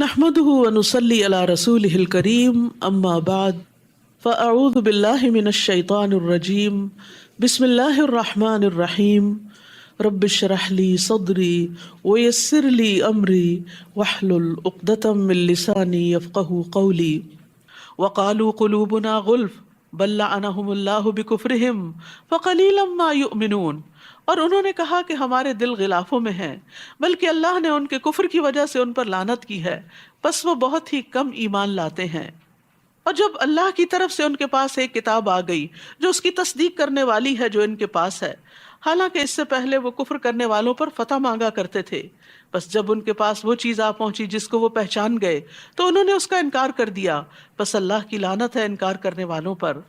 نحمده ونصلي على رسوله الكريم أما بعد فأعوذ بالله من الشيطان الرجيم بسم الله الرحمن الرحيم رب اشرح لي صدري ويسر لي أمري واحلل عقدة من لساني يفقه قولي وقالوا قلوبنا غلف بل لعنهم الله بكفرهم فقليلا ما يؤمنون، اور انہوں نے کہا کہ ہمارے دل غلافوں میں ہیں، بلکہ اللہ نے ان کے کفر کی وجہ سے ان پر لعنت کی ہے، بس وہ بہت ہی کم ایمان لاتے ہیں۔ اور جب اللہ کی طرف سے ان کے پاس ایک کتاب آ گئی جو اس کی تصدیق کرنے والی ہے جو ان کے پاس ہے، حالانکہ اس سے پہلے وہ کفر کرنے والوں پر فتح مانگا کرتے تھے، بس جب ان کے پاس وہ چیز آ پہنچی جس کو وہ پہچان گئے تو انہوں نے اس کا انکار کر دیا، بس اللہ کی لعنت ہے انکار کرنے والوں پر۔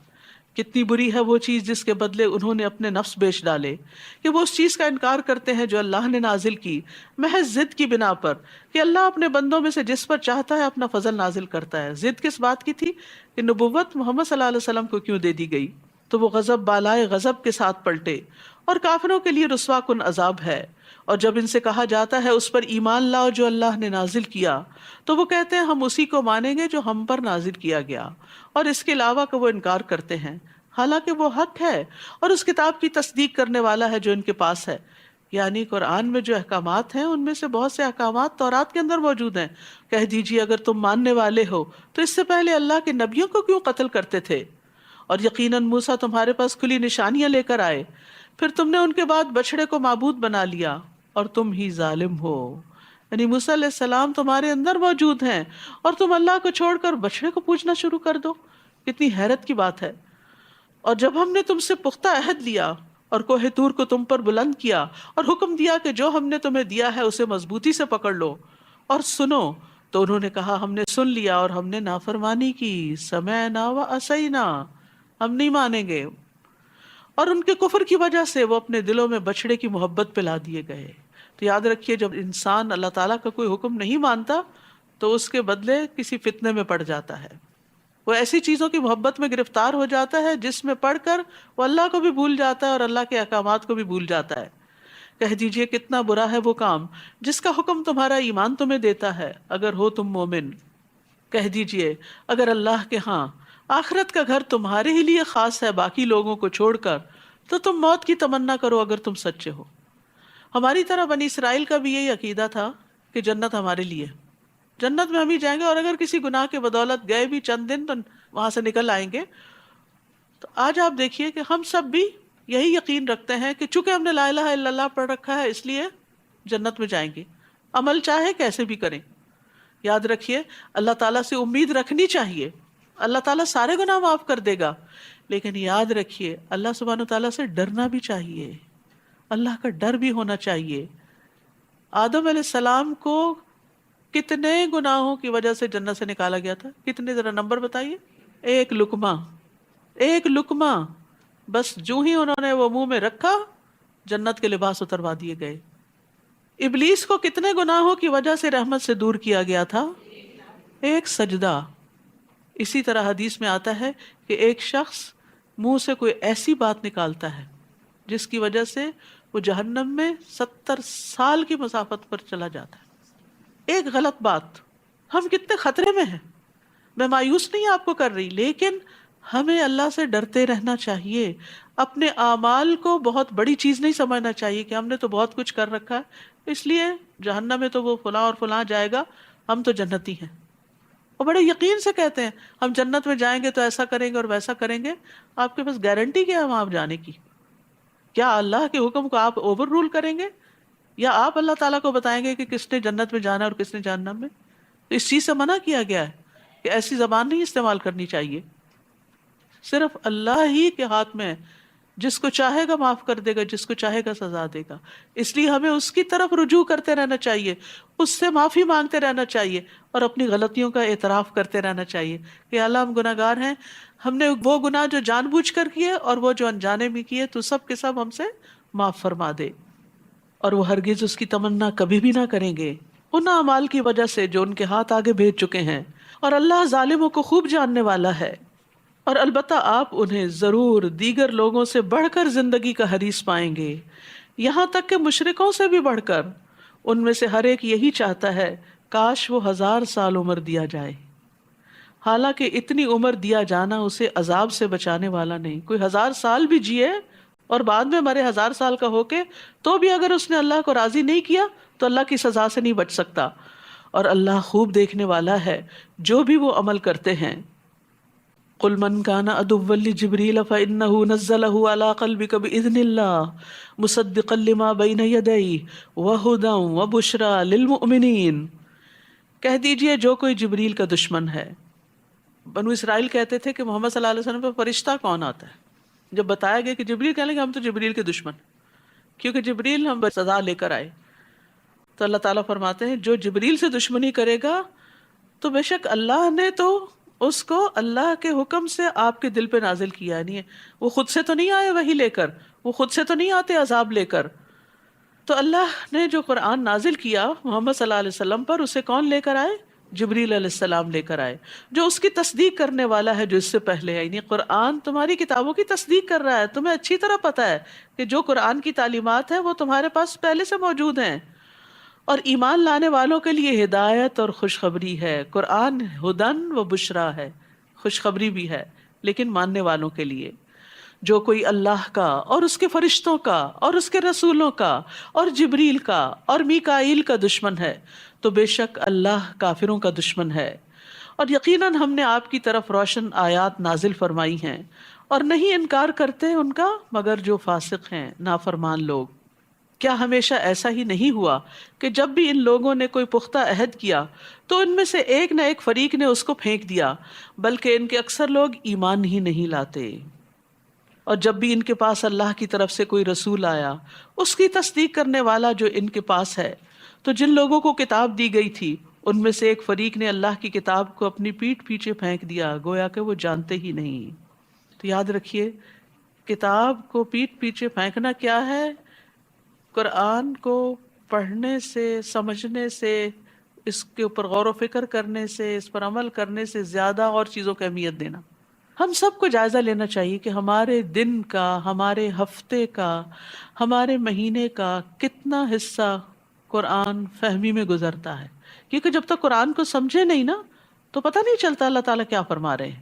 کتنی بری ہے وہ چیز جس کے بدلے انہوں نے اپنے نفس بیچ ڈالے، کہ وہ اس چیز کا انکار کرتے ہیں جو اللہ نے نازل کی محض ضد کی بنا پر، کہ اللہ اپنے بندوں میں سے جس پر چاہتا ہے اپنا فضل نازل کرتا ہے۔ ضد کس بات کی تھی؟ کہ نبوت محمد صلی اللہ علیہ وسلم کو کیوں دے دی گئی؟ تو وہ غضب بالائے غضب کے ساتھ پلٹے، اور کافروں کے لیے رسوا کن عذاب ہے۔ اور جب ان سے کہا جاتا ہے اس پر ایمان لاؤ جو اللہ نے نازل کیا، تو وہ کہتے ہیں ہم اسی کو مانیں گے جو ہم پر نازل کیا گیا، اور اس کے علاوہ کا وہ انکار کرتے ہیں، حالانکہ وہ حق ہے اور اس کتاب کی تصدیق کرنے والا ہے جو ان کے پاس ہے۔ یعنی قرآن میں جو احکامات ہیں ان میں سے بہت سے احکامات تورات کے اندر موجود ہیں۔ کہہ دیجیے اگر تم ماننے والے ہو تو اس سے پہلے اللہ کے نبیوں کو کیوں قتل کرتے تھے؟ اور یقیناً موسیٰ تمہارے پاس کھلی نشانیاں لے کر آئے، پھر تم نے ان کے بعد بچڑے کو معبود بنا لیا اور تم ہی ظالم ہو۔ یعنی موسیٰ علیہ السلام تمہارے اندر موجود ہیں اور تم اللہ کو چھوڑ کر بچڑے کو پوجنا شروع کر دو۔ کتنی حیرت کی بات ہے۔ اور جب ہم نے تم سے پختہ عہد لیا اور کوہ طور کو تم پر بلند کیا اور حکم دیا کہ جو ہم نے تمہیں دیا ہے اسے مضبوطی سے پکڑ لو اور سنو، تو انہوں نے کہا ہم نے سن لیا اور ہم نے نافرمانی کی، سمعنا و عصینا، ہم نہیں مانیں گے۔ اور ان کے کفر کی وجہ سے وہ اپنے دلوں میں بچڑے کی محبت پہ لا دیے گئے۔ تو یاد رکھیے جب انسان اللہ تعالیٰ کا کوئی حکم نہیں مانتا تو اس کے بدلے کسی فتنے میں پڑ جاتا ہے، وہ ایسی چیزوں کی محبت میں گرفتار ہو جاتا ہے جس میں پڑھ کر وہ اللہ کو بھی بھول جاتا ہے اور اللہ کے احکامات کو بھی بھول جاتا ہے۔ کہہ دیجئے کتنا برا ہے وہ کام جس کا حکم تمہارا ایمان تمہیں دیتا ہے اگر ہو تم مومن۔ کہہ دیجئے اگر اللہ کے ہاں آخرت کا گھر تمہارے ہی لیے خاص ہے باقی لوگوں کو چھوڑ کر، تو تم موت کی تمنا کرو اگر تم سچے ہو۔ ہماری طرح بنی اسرائیل کا بھی یہی عقیدہ تھا کہ جنت ہمارے لیے، جنت میں ہم ہی جائیں گے، اور اگر کسی گناہ کے بدولت گئے بھی چند دن تو وہاں سے نکل آئیں گے۔ تو آج آپ دیکھیے کہ ہم سب بھی یہی یقین رکھتے ہیں کہ چونکہ ہم نے لا الہ الا اللہ پڑھ رکھا ہے اس لیے جنت میں جائیں گے، عمل چاہے کیسے بھی کریں۔ یاد رکھیے اللہ تعالیٰ سے امید رکھنی چاہیے، اللہ تعالیٰ سارے گناہ معاف کر دے گا، لیکن یاد رکھیے اللہ سبحانہ تعالیٰ سے ڈرنا بھی چاہیے، اللہ کا ڈر بھی ہونا چاہیے۔ آدم علیہ السلام کو کتنے گناہوں کی وجہ سے جنت سے نکالا گیا تھا؟ کتنے، ذرا نمبر بتائیے؟ ایک لقمہ، ایک لقمہ، بس جو ہی انہوں نے وہ منہ میں رکھا جنت کے لباس اتروا دیے گئے۔ ابلیس کو کتنے گناہوں کی وجہ سے رحمت سے دور کیا گیا تھا؟ ایک سجدہ۔ اسی طرح حدیث میں آتا ہے کہ ایک شخص منہ سے کوئی ایسی بات نکالتا ہے جس کی وجہ سے وہ جہنم میں 70 سال کی مسافت پر چلا جاتا ہے۔ ایک غلط بات، ہم کتنے خطرے میں ہیں۔ میں مایوس نہیں آپ کو کر رہی، لیکن ہمیں اللہ سے ڈرتے رہنا چاہیے، اپنے اعمال کو بہت بڑی چیز نہیں سمجھنا چاہیے کہ ہم نے تو بہت کچھ کر رکھا ہے اس لیے جہنم میں تو وہ فلاں اور فلاں جائے گا، ہم تو جنتی ہیں۔ اور بڑے یقین سے کہتے ہیں ہم جنت میں جائیں گے تو ایسا کریں گے اور ویسا کریں گے۔ آپ کے پاس گارنٹی کیا ہے وہاں جانے کی؟ کیا اللہ کے حکم کو آپ اوور رول کریں گے، یا آپ اللہ تعالیٰ کو بتائیں گے کہ کس نے جنت میں جانا ہے اور کس نے جہنم میں؟ تو اس چیز سے منع کیا گیا ہے کہ ایسی زبان نہیں استعمال کرنی چاہیے۔ صرف اللہ ہی کے ہاتھ میں ہے، جس کو چاہے گا معاف کر دے گا، جس کو چاہے گا سزا دے گا۔ اس لیے ہمیں اس کی طرف رجوع کرتے رہنا چاہیے، اس سے معافی مانگتے رہنا چاہیے، اور اپنی غلطیوں کا اعتراف کرتے رہنا چاہیے کہ اللہ ہم گناہ گار ہیں، ہم نے وہ گناہ جو جان بوجھ کر کیے اور وہ جو انجانے میں کیے تو سب کے سب ہم سے معاف فرما دے۔ اور وہ ہرگز اس کی تمنا کبھی بھی نہ کریں گے ان اعمال کی وجہ سے جو ان کے ہاتھ آگے بھیج چکے ہیں، اور اللہ ظالموں کو خوب جاننے والا ہے۔ اور البتہ آپ انہیں ضرور دیگر لوگوں سے بڑھ کر زندگی کا حریص پائیں گے، یہاں تک کہ مشرکوں سے بھی بڑھ کر۔ ان میں سے ہر ایک یہی چاہتا ہے کاش وہ 1000 سال عمر دیا جائے، حالانکہ اتنی عمر دیا جانا اسے عذاب سے بچانے والا نہیں۔ کوئی 1000 سال بھی جیے اور بعد میں مرے 1000 سال کا ہو کے، تو بھی اگر اس نے اللہ کو راضی نہیں کیا تو اللہ کی سزا سے نہیں بچ سکتا، اور اللہ خوب دیکھنے والا ہے جو بھی وہ عمل کرتے ہیں۔ قل من كان عدوا لجبريل فإنه نزله على قلبك بإذن الله مصدقا لما بين يديه وهدى وبشرى للمؤمنين۔ کہہ دیجئے جو کوئی جبریل کا دشمن ہے۔ بنو اسرائیل کہتے تھے کہ محمد صلی اللہ علیہ وسلم پہ فرشتہ کون آتا ہے، جب بتایا گیا کہ جبریل، کہنے لگے ہم تو جبریل کے دشمن، کیونکہ جبریل ہم پر سزا لے کر آئے۔ تو اللہ تعالیٰ فرماتے ہیں جو جبریل سے دشمنی کرے گا تو بے شک اللہ نے تو اس کو اللہ کے حکم سے آپ کے دل پہ نازل کیا، نہیں ہے وہ خود سے تو نہیں آئے وحی لے کر، وہ خود سے تو نہیں آتے عذاب لے کر۔ تو اللہ نے جو قرآن نازل کیا محمد صلی اللہ علیہ وسلم پر، اسے کون لے کر آئے؟ جبریل علیہ السلام لے کر آئے، جو اس کی تصدیق کرنے والا ہے جو اس سے پہلے ہے۔ یعنی قرآن تمہاری کتابوں کی تصدیق کر رہا ہے، تمہیں اچھی طرح پتا ہے کہ جو قرآن کی تعلیمات ہیں وہ تمہارے پاس پہلے سے موجود ہیں، اور ایمان لانے والوں کے لیے ہدایت اور خوشخبری ہے۔ قرآن ہدن و بشرا ہے، خوشخبری بھی ہے، لیکن ماننے والوں کے لیے۔ جو کوئی اللہ کا اور اس کے فرشتوں کا اور اس کے رسولوں کا اور جبریل کا اور میکائیل کا دشمن ہے تو بے شک اللہ کافروں کا دشمن ہے۔ اور یقیناً ہم نے آپ کی طرف روشن آیات نازل فرمائی ہیں، اور نہیں انکار کرتے ان کا مگر جو فاسق ہیں، نافرمان لوگ۔ کیا ہمیشہ ایسا ہی نہیں ہوا کہ جب بھی ان لوگوں نے کوئی پختہ عہد کیا تو ان میں سے ایک نہ ایک فریق نے اس کو پھینک دیا، بلکہ ان کے اکثر لوگ ایمان ہی نہیں لاتے۔ اور جب بھی ان کے پاس اللہ کی طرف سے کوئی رسول آیا، اس کی تصدیق کرنے والا جو ان کے پاس ہے، تو جن لوگوں کو کتاب دی گئی تھی ان میں سے ایک فریق نے اللہ کی کتاب کو اپنی پیٹھ پیچھے پھینک دیا، گویا کہ وہ جانتے ہی نہیں۔ تو یاد رکھیے، کتاب کو پیٹھ پیچھے پھینکنا کیا ہے؟ قرآن کو پڑھنے سے، سمجھنے سے، اس کے اوپر غور و فکر کرنے سے، اس پر عمل کرنے سے زیادہ اور چیزوں کو اہمیت دینا۔ ہم سب کو جائزہ لینا چاہیے کہ ہمارے دن کا، ہمارے ہفتے کا، ہمارے مہینے کا کتنا حصہ قرآن فہمی میں گزرتا ہے، کیونکہ جب تک قرآن کو سمجھے نہیں نا تو پتہ نہیں چلتا اللہ تعالیٰ کیا فرما رہے ہیں۔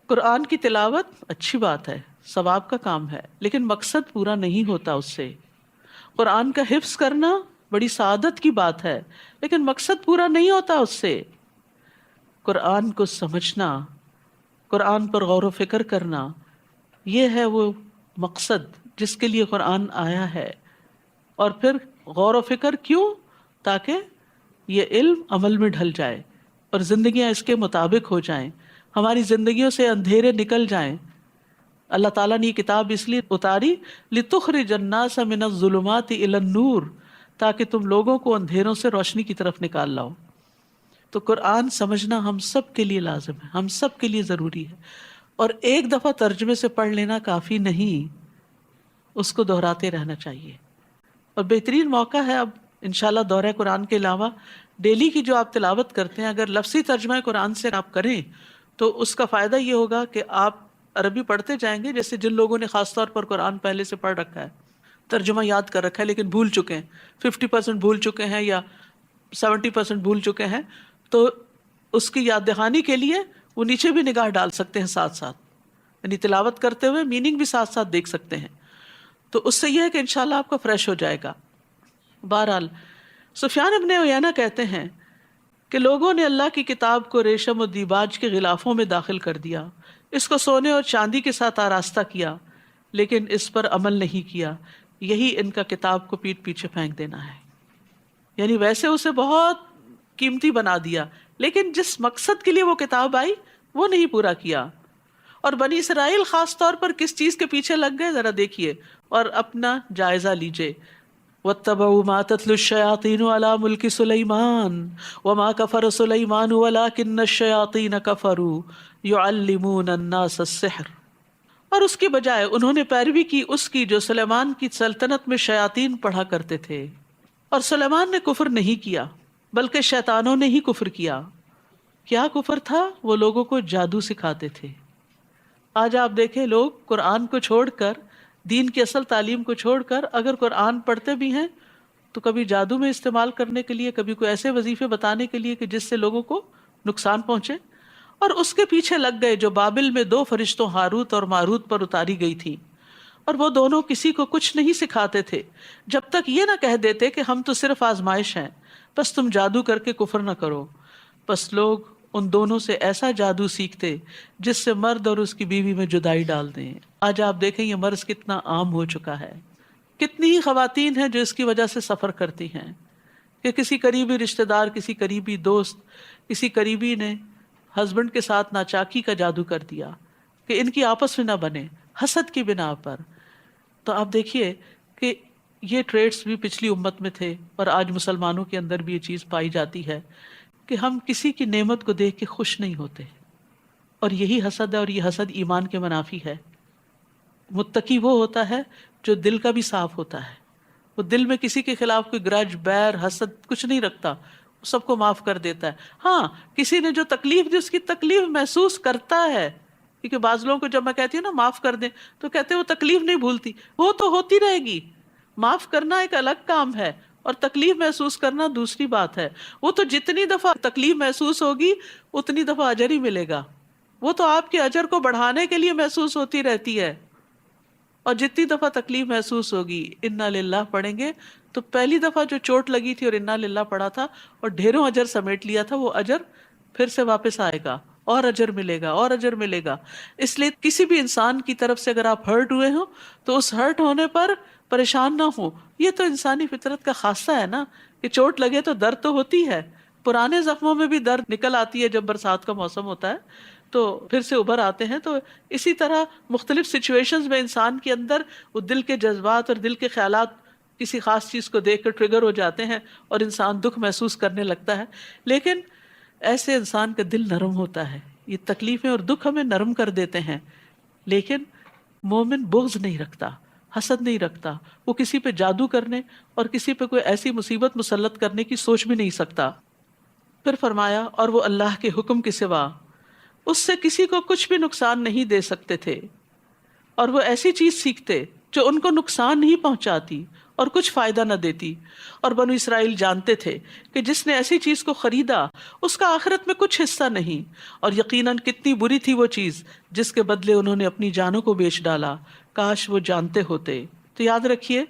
قرآن کی تلاوت اچھی بات ہے، ثواب کا کام ہے، لیکن مقصد پورا نہیں ہوتا اس سے۔ قرآن کا حفظ کرنا بڑی سعادت کی بات ہے، لیکن مقصد پورا نہیں ہوتا اس سے۔ قرآن کو سمجھنا، قرآن پر غور و فکر کرنا، یہ ہے وہ مقصد جس کے لیے قرآن آیا ہے۔ اور پھر غور و فکر کیوں؟ تاکہ یہ علم عمل میں ڈھل جائے اور زندگیاں اس کے مطابق ہو جائیں، ہماری زندگیوں سے اندھیرے نکل جائیں۔ اللہ تعالیٰ نے یہ کتاب اس لیے اتاری لِتُخْرِجَ النَّاسَ مِنَ الظُّلُمَاتِ إِلَى النُّورِ، تاکہ تم لوگوں کو اندھیروں سے روشنی کی طرف نکال لاؤ۔ تو قرآن سمجھنا ہم سب کے لیے لازم ہے، ہم سب کے لیے ضروری ہے، اور ایک دفعہ ترجمے سے پڑھ لینا کافی نہیں، اس کو دہراتے رہنا چاہیے۔ اور بہترین موقع ہے اب انشاءاللہ دورہ قرآن کے علاوہ ڈیلی کی جو آپ تلاوت کرتے ہیں، اگر لفظی ترجمہ قرآن سے آپ کریں تو اس کا فائدہ یہ ہوگا کہ آپ عربی پڑھتے جائیں گے۔ جیسے جن لوگوں نے خاص طور پر قرآن پہلے سے پڑھ رکھا ہے، ترجمہ یاد کر رکھا ہے لیکن بھول چکے ہیں، 50% بھول چکے ہیں یا 70% بھول چکے ہیں، تو اس کی یاد دہانی کے لیے وہ نیچے بھی نگاہ ڈال سکتے ہیں ساتھ ساتھ، یعنی تلاوت کرتے ہوئے میننگ بھی ساتھ ساتھ دیکھ سکتے ہیں۔ تو اس سے یہ ہے کہ انشاءاللہ آپ کا فریش ہو جائے گا۔ بہرحال سفیان ابن عیینہ کہتے ہیں کہ لوگوں نے اللہ کی کتاب کو ریشم و دیباج کے غلافوں میں داخل کر دیا، اس کو سونے اور چاندی کے ساتھ آراستہ کیا، لیکن اس پر عمل نہیں کیا۔ یہی ان کا کتاب کو پیٹھ پیچھے پھینک دینا ہے، یعنی ویسے اسے بہت قیمتی بنا دیا، لیکن جس مقصد کے لیے وہ کتاب آئی وہ نہیں پورا کیا۔ اور بنی اسرائیل خاص طور پر کس چیز کے پیچھے لگ گئے ذرا دیکھیے اور اپنا جائزہ لیجئے۔ وَاتَّبَعُوا مَا تَتْلُو الشَّيَاطِينُ عَلَى مُلْكِ سُلَيْمَانَ وَمَا كَفَرَ سُلَيْمَانُ وَلَكِنَّ الشَّيَاطِينَ كَفَرُوا يُعَلِّمُونَ النَّاسَ السِّحْرَ، اور اس کی بجائے انہوں نے پیروی کی اس کی جو سلیمان کی سلطنت میں شیاطین پڑھا کرتے تھے۔ اور سلیمان نے کفر نہیں کیا بلکہ شیطانوں نے ہی کفر کیا۔ کیا کفر تھا؟ وہ لوگوں کو جادو سکھاتے تھے۔ آج آپ دیکھیں لوگ قرآن کو چھوڑ کر، دین کی اصل تعلیم کو چھوڑ کر اگر قرآن پڑھتے بھی ہیں تو کبھی جادو میں استعمال کرنے کے لیے، کبھی کوئی ایسے وظیفے بتانے کے لیے کہ جس سے لوگوں کو نقصان پہنچے. اور اس کے پیچھے لگ گئے جو بابل میں دو فرشتوں ہاروت اور ماروت پر اتاری گئی تھی، اور وہ دونوں کسی کو کچھ نہیں سکھاتے تھے جب تک یہ نہ کہہ دیتے کہ ہم تو صرف آزمائش ہیں، بس تم جادو کر کے کفر نہ کرو. بس لوگ ان دونوں سے ایسا جادو سیکھتے جس سے مرد اور اس کی بیوی میں جدائی ڈال دیں. آج آپ دیکھیں یہ مرض کتنا عام ہو چکا ہے. کتنی ہی خواتین ہیں جو اس کی وجہ سے سفر کرتی ہیں کہ کسی قریبی رشتہ دار، کسی قریبی دوست، کسی قریبی نے ہسبینڈ کے ساتھ ناچاکی کا جادو کر دیا کہ ان کی آپس میں نہ بنے، حسد کی بنا پر. تو آپ دیکھیے کہ یہ ٹریٹس بھی پچھلی امت میں تھے اور آج مسلمانوں کے اندر بھی یہ چیز پائی جاتی ہے کہ ہم کسی کی نعمت کو دیکھ کے خوش نہیں ہوتے، اور یہی حسد ہے، اور یہ حسد ایمان کے منافی ہے. متقی وہ ہوتا ہے جو دل کا بھی صاف ہوتا ہے، وہ دل میں کسی کے خلاف کوئی گرج، بیر، حسد کچھ نہیں رکھتا، وہ سب کو معاف کر دیتا ہے. ہاں، کسی نے جو تکلیف دی اس کی تکلیف محسوس کرتا ہے، کیونکہ بعض لوگوں کو جب میں کہتی ہوں نا معاف کر دیں تو کہتے ہیں وہ تکلیف نہیں بھولتی. وہ تو ہوتی رہے گی، معاف کرنا ایک الگ کام ہے اور تکلیف محسوس کرنا دوسری بات ہے. وہ تو جتنی دفعہ تکلیف محسوس ہوگی اتنی دفعہ اجر ہی ملے گا. وہ تو آپ کے اجر کو بڑھانے کے لیے محسوس ہوتی رہتی ہے. اور جتنی دفعہ تکلیف محسوس ہوگی انا للہ پڑھیں گے تو پہلی دفعہ جو چوٹ لگی تھی اور انا للہ پڑھا تھا اور ڈھیروں اجر سمیٹ لیا تھا، وہ اجر پھر سے واپس آئے گا، اور اجر ملے گا، اور اجر ملے گا. اس لیے کسی بھی انسان کی طرف سے اگر آپ ہرٹ ہوئے ہوں تو اس ہرٹ ہونے پر پریشان نہ ہو. یہ تو انسانی فطرت کا خاصہ ہے نا کہ چوٹ لگے تو درد تو ہوتی ہے. پرانے زخموں میں بھی درد نکل آتی ہے جب برسات کا موسم ہوتا ہے تو پھر سے ابھر آتے ہیں. تو اسی طرح مختلف سچویشنز میں انسان کے اندر وہ دل کے جذبات اور دل کے خیالات کسی خاص چیز کو دیکھ کر ٹریگر ہو جاتے ہیں اور انسان دکھ محسوس کرنے لگتا ہے. لیکن ایسے انسان کا دل نرم ہوتا ہے. یہ تکلیفیں اور دکھ ہمیں نرم کر دیتے ہیں. لیکن مومن بغض نہیں رکھتا، حسد نہیں رکھتا. وہ کسی پہ جادو کرنے اور کسی پہ کوئی ایسی مصیبت مسلط کرنے کی سوچ بھی نہیں سکتا. پھر فرمایا اور وہ اللہ کے حکم کے سوا اس سے کسی کو کچھ بھی نقصان نہیں دے سکتے تھے، اور وہ ایسی چیز سیکھتے جو ان کو نقصان نہیں پہنچاتی اور کچھ فائدہ نہ دیتی. اور بنو اسرائیل جانتے تھے کہ جس نے ایسی چیز کو خریدا اس کا آخرت میں کچھ حصہ نہیں، اور یقیناً کتنی بری تھی وہ چیز جس کے بدلے انہوں نے اپنی جانوں کو بیچ ڈالا. کاش وہ جانتے ہوتے. تو یاد رکھیے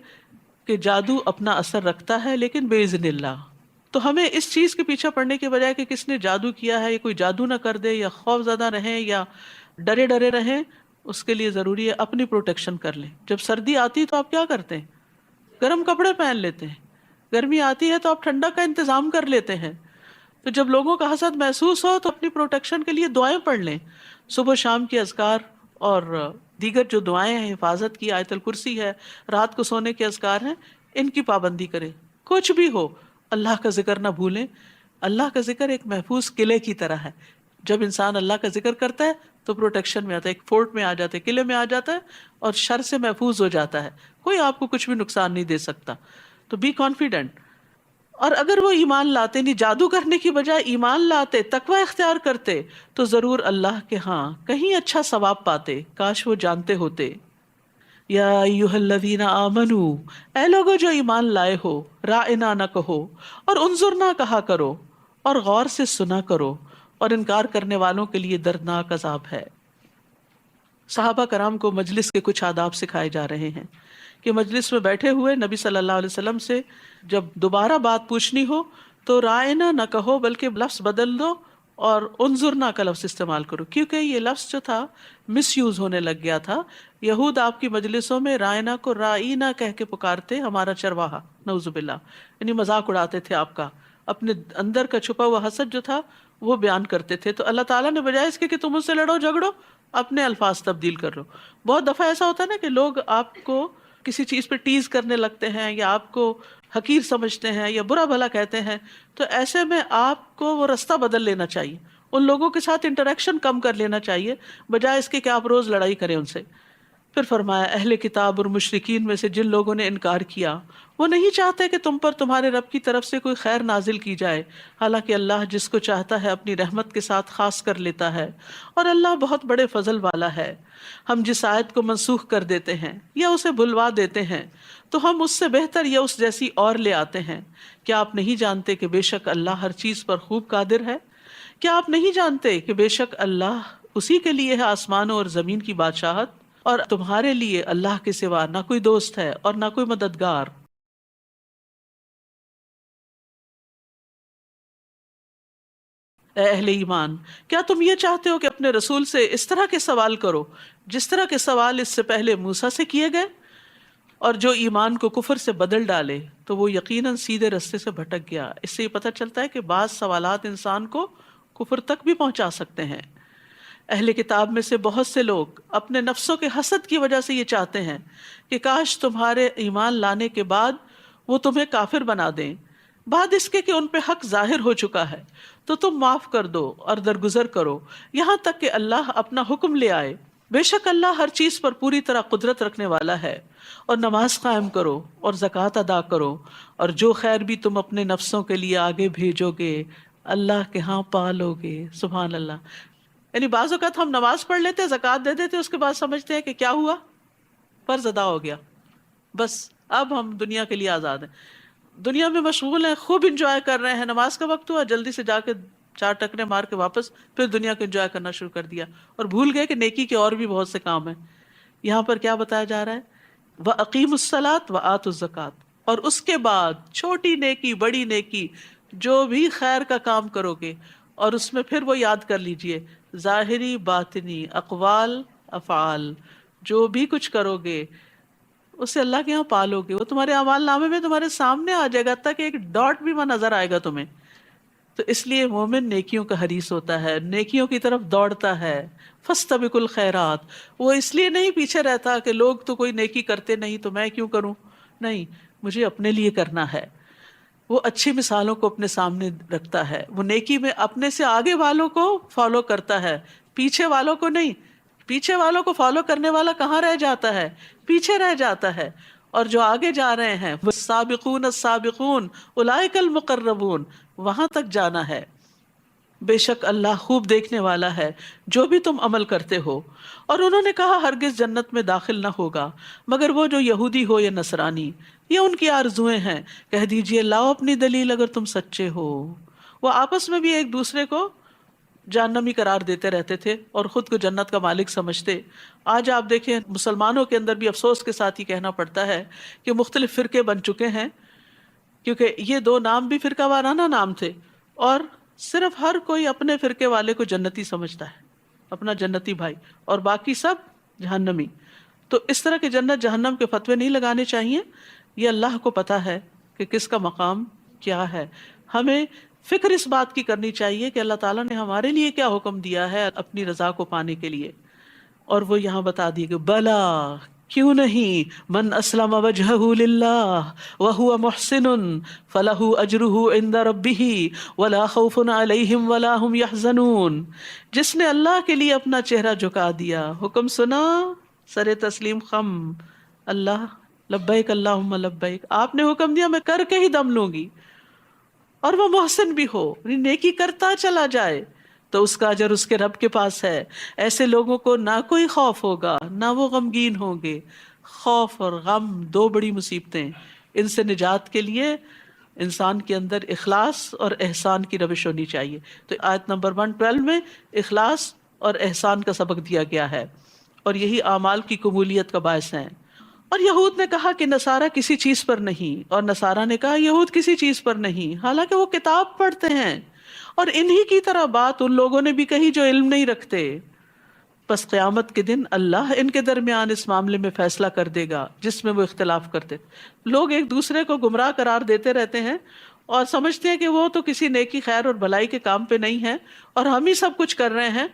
کہ جادو اپنا اثر رکھتا ہے لیکن باذن اللہ. تو ہمیں اس چیز کے پیچھے پڑنے کے بجائے کہ کس نے جادو کیا ہے، یا کوئی جادو نہ کر دے، یا خوف زدہ رہیں، یا ڈرے ڈرے رہیں، اس کے لیے ضروری ہے اپنی پروٹیکشن کر لیں. جب سردی آتی ہے تو آپ کیا کرتے ہیں؟ گرم کپڑے پہن لیتے ہیں. گرمی آتی ہے تو آپ ٹھنڈا کا انتظام کر لیتے ہیں. تو جب لوگوں کا حسد محسوس ہو تو اپنی پروٹیکشن کے لیے دعائیں پڑھ لیں. صبح شام کے اذکار اور دیگر جو دعائیں ہیں، حفاظت کی آیت الکرسی ہے، رات کو سونے کے اذکار ہیں، ان کی پابندی کریں. کچھ بھی ہو اللہ کا ذکر نہ بھولیں. اللہ کا ذکر ایک محفوظ قلعے کی طرح ہے. جب انسان اللہ کا ذکر کرتا ہے تو پروٹیکشن میں آتا ہے، ایک فورٹ میں آ جاتا ہے، قلعے میں آ جاتا ہے، اور شر سے محفوظ ہو جاتا ہے. کوئی آپ کو کچھ بھی نقصان نہیں دے سکتا. تو بی کانفیڈنٹ. اور اگر وہ ایمان لاتے، نہیں جادو کرنے کی بجائے ایمان لاتے، تقوی اختیار کرتے، تو ضرور اللہ کے ہاں کہیں اچھا ثواب پاتے. کاش وہ جانتے ہوتے. یا ایھا الذین آمنو، اے لوگو جو ایمان لائے ہو، راعنا نہ کہو اور انظرنا کہا کرو، اور غور سے سنا کرو، اور انکار کرنے والوں کے لیے دردناک عذاب ہے. صحابہ کرام کو مجلس کے کچھ آداب سکھائے جا رہے ہیں کہ مجلس میں بیٹھے ہوئے نبی صلی اللہ علیہ وسلم سے جب دوبارہ بات پوچھنی ہو تو رائنا نہ کہو بلکہ لفظ بدل دو اور انظرنا کا لفظ استعمال کرو، کیونکہ یہ لفظ جو تھا مس یوز ہونے لگ گیا تھا. یہود آپ کی مجلسوں میں رائنا کو رائینا کہہ کے پکارتے، ہمارا چرواہا، نعوذ باللہ، یعنی مذاق اڑاتے تھے آپ کا. اپنے اندر کا چھپا ہوا حسد جو تھا وہ بیان کرتے تھے. تو اللہ تعالیٰ نے بجائے اس کے کہ تم ان سے لڑو جھگڑو، اپنے الفاظ تبدیل کر لو. بہت دفعہ ایسا ہوتا ہے نا کہ لوگ آپ کو کسی چیز پہ ٹیز کرنے لگتے ہیں، یا آپ کو حقیر سمجھتے ہیں، یا برا بھلا کہتے ہیں. تو ایسے میں آپ کو وہ رستہ بدل لینا چاہیے، ان لوگوں کے ساتھ انٹریکشن کم کر لینا چاہیے، بجائے اس کے کہ آپ روز لڑائی کریں ان سے. پھر فرمایا اہل کتاب اور مشرکین میں سے جن لوگوں نے انکار کیا وہ نہیں چاہتے کہ تم پر تمہارے رب کی طرف سے کوئی خیر نازل کی جائے، حالانکہ اللہ جس کو چاہتا ہے اپنی رحمت کے ساتھ خاص کر لیتا ہے، اور اللہ بہت بڑے فضل والا ہے۔ ہم جس آیت کو منسوخ کر دیتے ہیں یا اسے بھلوا دیتے ہیں تو ہم اس سے بہتر یا اس جیسی اور لے آتے ہیں۔ کیا آپ نہیں جانتے کہ بے شک اللہ ہر چیز پر خوب قادر ہے؟ کیا آپ نہیں جانتے کہ بے شک اللہ اسی کے لیے ہے آسمانوں اور زمین کی بادشاہت، اور تمہارے لیے اللہ کے سوا نہ کوئی دوست ہے اور نہ کوئی مددگار۔ اے اہل ایمان، کیا تم یہ چاہتے ہو کہ اپنے رسول سے اس طرح کے سوال کرو جس طرح کے سوال اس سے پہلے موسیٰ سے کیے گئے؟ اور جو ایمان کو کفر سے بدل ڈالے تو وہ یقیناً سیدھے رستے سے بھٹک گیا۔ اس سے یہ پتہ چلتا ہے کہ بعض سوالات انسان کو کفر تک بھی پہنچا سکتے ہیں۔ اہل کتاب میں سے بہت سے لوگ اپنے نفسوں کے حسد کی وجہ سے یہ چاہتے ہیں کہ کاش تمہارے ایمان لانے کے بعد وہ تمہیں کافر بنا دیں، بعد اس کے کہ ان پہ حق ظاہر ہو چکا ہے، تو تم معاف کر دو اور درگزر کرو یہاں تک کہ اللہ اپنا حکم لے آئے۔ بے شک اللہ ہر چیز پر پوری طرح قدرت رکھنے والا ہے۔ اور نماز قائم کرو اور زکوٰۃ ادا کرو، اور جو خیر بھی تم اپنے نفسوں کے لیے آگے بھیجو گے اللہ کے ہاں پالو گے۔ سبحان اللہ۔ یعنی بعض اوقات ہم نماز پڑھ لیتے، زکوٰۃ دے دیتے، اس کے بعد سمجھتے ہیں کہ کیا ہوا، فرض ادا ہو گیا، بس اب ہم دنیا کے لیے آزاد ہیں، دنیا میں مشغول ہیں، خوب انجوائے کر رہے ہیں، نماز کا وقت ہوا جلدی سے جا کے 4 ٹکرے مار کے واپس پھر دنیا کو انجوائے کرنا شروع کر دیا، اور بھول گئے کہ نیکی کے اور بھی بہت سے کام ہیں۔ یہاں پر کیا بتایا جا رہا ہے؟ وَأَقِيمُوا الصَّلَاةَ وَآتُوا الزَّكَاةَ، اور اس کے بعد چھوٹی نیکی بڑی نیکی جو بھی خیر کا کام کرو گے، اور اس میں پھر وہ یاد کر لیجئے ظاہری باطنی اقوال افعال، جو بھی کچھ کرو گے اسے اللہ کے یہاں پالو گے، وہ تمہارے اعمال نامے میں تمہارے سامنے آ جائے گا، تک ایک ڈاٹ بھی وہاں نظر آئے گا تمہیں۔ تو اس لیے مومن نیکیوں کا حریص ہوتا ہے، نیکیوں کی طرف دوڑتا ہے۔ فاستبقوا الخیرات، وہ اس لیے نہیں پیچھے رہتا کہ لوگ تو کوئی نیکی کرتے نہیں تو میں کیوں کروں، نہیں، مجھے اپنے لیے کرنا ہے۔ وہ اچھی مثالوں کو اپنے سامنے رکھتا ہے، وہ نیکی میں اپنے سے آگے والوں کو فالو کرتا ہے، پیچھے والوں کو نہیں۔ پیچھے والوں کو فالو کرنے والا کہاں رہ جاتا ہے؟ پیچھے رہ جاتا ہے، اور جو آگے جا رہے ہیں والسابقون السابقون اولئک المقربون، وہاں تک جانا ہے۔ بے شک اللہ خوب دیکھنے والا ہے جو بھی تم عمل کرتے ہو۔ اور انہوں نے کہا ہرگز جنت میں داخل نہ ہوگا مگر وہ جو یہودی ہو یا نصرانی، یہ ان کی آرزویں ہیں۔ کہہ دیجئے لاؤ اپنی دلیل اگر تم سچے ہو۔ وہ آپس میں بھی ایک دوسرے کو جہنمی قرار دیتے رہتے تھے اور خود کو جنت کا مالک سمجھتے۔ آج آپ دیکھیں مسلمانوں کے اندر بھی افسوس کے ساتھ ہی کہنا پڑتا ہے کہ مختلف فرقے بن چکے ہیں، کیونکہ یہ 2 نام بھی فرقہ وارانہ نام تھے، اور صرف ہر کوئی اپنے فرقے والے کو جنتی سمجھتا ہے، اپنا جنتی بھائی، اور باقی سب جہنمی۔ تو اس طرح کے جنت جہنم کے فتوے نہیں لگانے چاہیے، یہ اللہ کو پتا ہے کہ کس کا مقام کیا ہے۔ ہمیں فکر اس بات کی کرنی چاہیے کہ اللہ تعالیٰ نے ہمارے لیے کیا حکم دیا ہے اپنی رضا کو پانے کے لیے، اور وہ یہاں بتا دیے کہ بلا، کیوں نہیں، من اسلم وجہہ للہ وہو محسن فلہ اجرہ عند ربہ ولا خوف علیہم ولا ہم یحزنون، جس نے اللہ کے لیے اپنا چہرہ جھکا دیا، حکم سنا، سر تسلیم خم، اللہ لبیک اللہم لبیک، آپ نے حکم دیا میں کر کے ہی دم لوں گی، اور وہ محسن بھی ہو، نیکی کرتا چلا جائے تو اس کا اجر اس کے رب کے پاس ہے۔ ایسے لوگوں کو نہ کوئی خوف ہوگا نہ وہ غمگین ہوں گے۔ خوف اور غم 2 بڑی مصیبتیں، ان سے نجات کے لیے انسان کے اندر اخلاص اور احسان کی روش ہونی چاہیے۔ تو آیت نمبر 112 میں اخلاص اور احسان کا سبق دیا گیا ہے، اور یہی اعمال کی قبولیت کا باعث ہیں۔ اور یہود نے کہا کہ نصارہ کسی چیز پر نہیں، اور نصارہ نے کہا یہود کسی چیز پر نہیں، حالانکہ وہ کتاب پڑھتے ہیں، اور انہی کی طرح بات ان لوگوں نے بھی کہی جو علم نہیں رکھتے۔ پس قیامت کے دن اللہ ان کے درمیان اس معاملے میں فیصلہ کر دے گا جس میں وہ اختلاف کرتے۔ لوگ ایک دوسرے کو گمراہ قرار دیتے رہتے ہیں اور سمجھتے ہیں کہ وہ تو کسی نیکی خیر اور بھلائی کے کام پہ نہیں ہے اور ہم ہی سب کچھ کر رہے ہیں۔